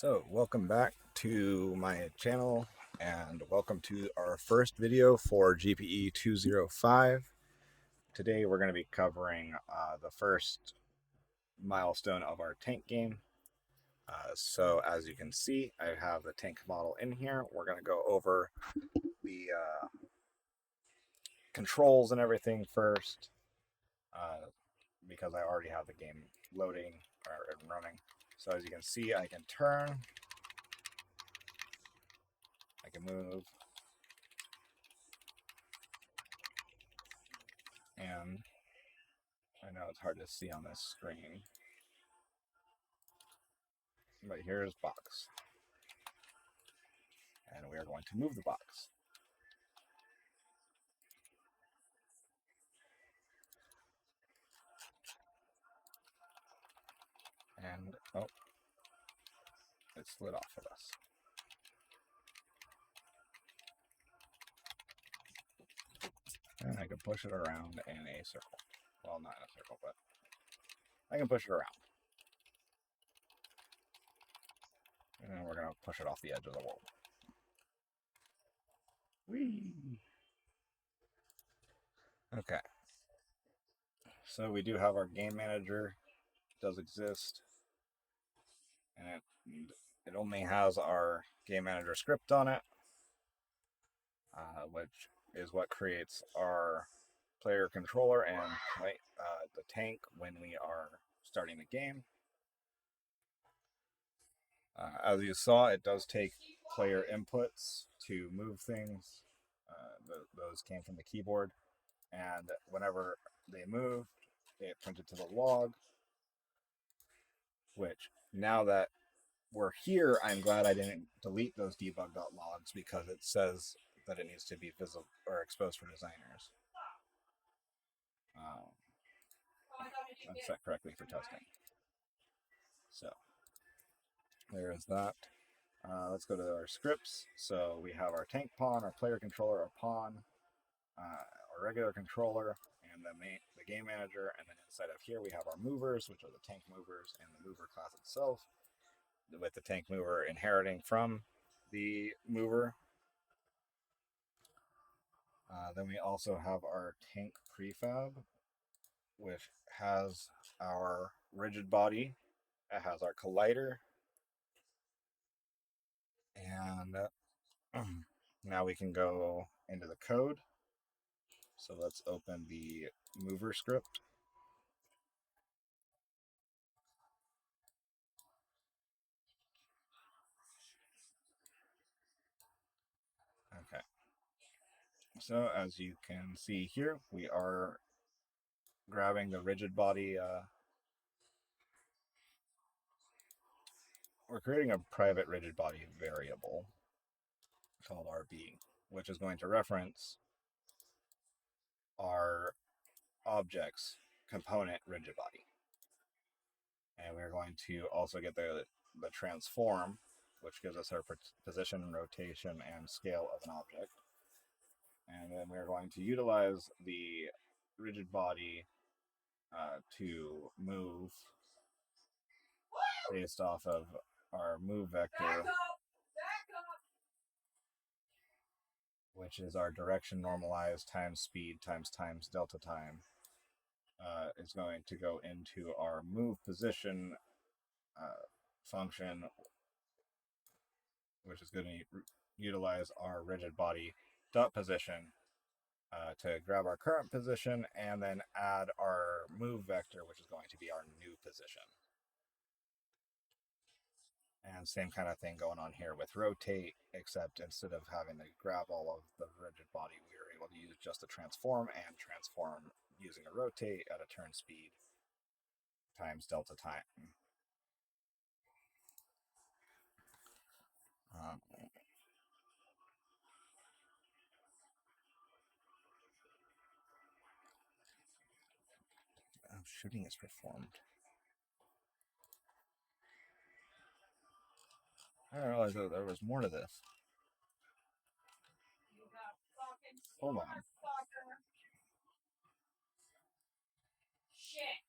So, welcome back to my channel and welcome to our first video for GPE205. Today we're going to be covering the first milestone of our tank game. So as you can see, I have the tank model in here. We're going to go over the controls and everything first because I already have the game loading and running. So as you can see, I can turn, I can move, and I know it's hard to see on this screen, but here's box. And we are going to move the box. And, oh, it slid off of us. And I can push it around in a circle. Well, not in a circle, but I can push it around. And then we're going to push it off the edge of the world. Whee! Okay. So we do have our game manager. It does exist. And it only has our game manager script on it, which is what creates our player controller and the tank when we are starting the game. As you saw, it does take player inputs to move things. Those came from the keyboard, and whenever they moved, it printed to the log, which now that we're here, I'm glad I didn't delete those debug.logs because it says that it needs to be visible or exposed for designers. And set correctly for testing. So there is that. Let's go to our scripts. So we have our tank pawn, our player controller, our pawn, our regular controller, and the game manager. And then inside of here we have our movers, which are the tank movers and the mover class itself, with the tank mover inheriting from the mover. Then we also have our tank prefab, which has our rigid body. It has our collider. And now we can go into the code. So let's open the mover script. Okay. So as you can see here, we are grabbing the rigid body. We're creating a private rigid body variable called RB, which is going to reference our object's component rigid body. And we're going to also get the transform, which gives us our position, rotation, and scale of an object. And then we're going to utilize the rigid body to move based off of our move vector, which is our direction normalized times speed times delta time, is going to go into our move position function, which is going to utilize our rigid body dot position to grab our current position and then add our move vector, which is going to be our new position. And same kind of thing going on here with rotate, except instead of having to grab all of the rigid body, we were able to use just a transform and transform using a rotate at a turn speed times delta time. Shooting is performed. I didn't realize that there was more to this. Hold on. Shit.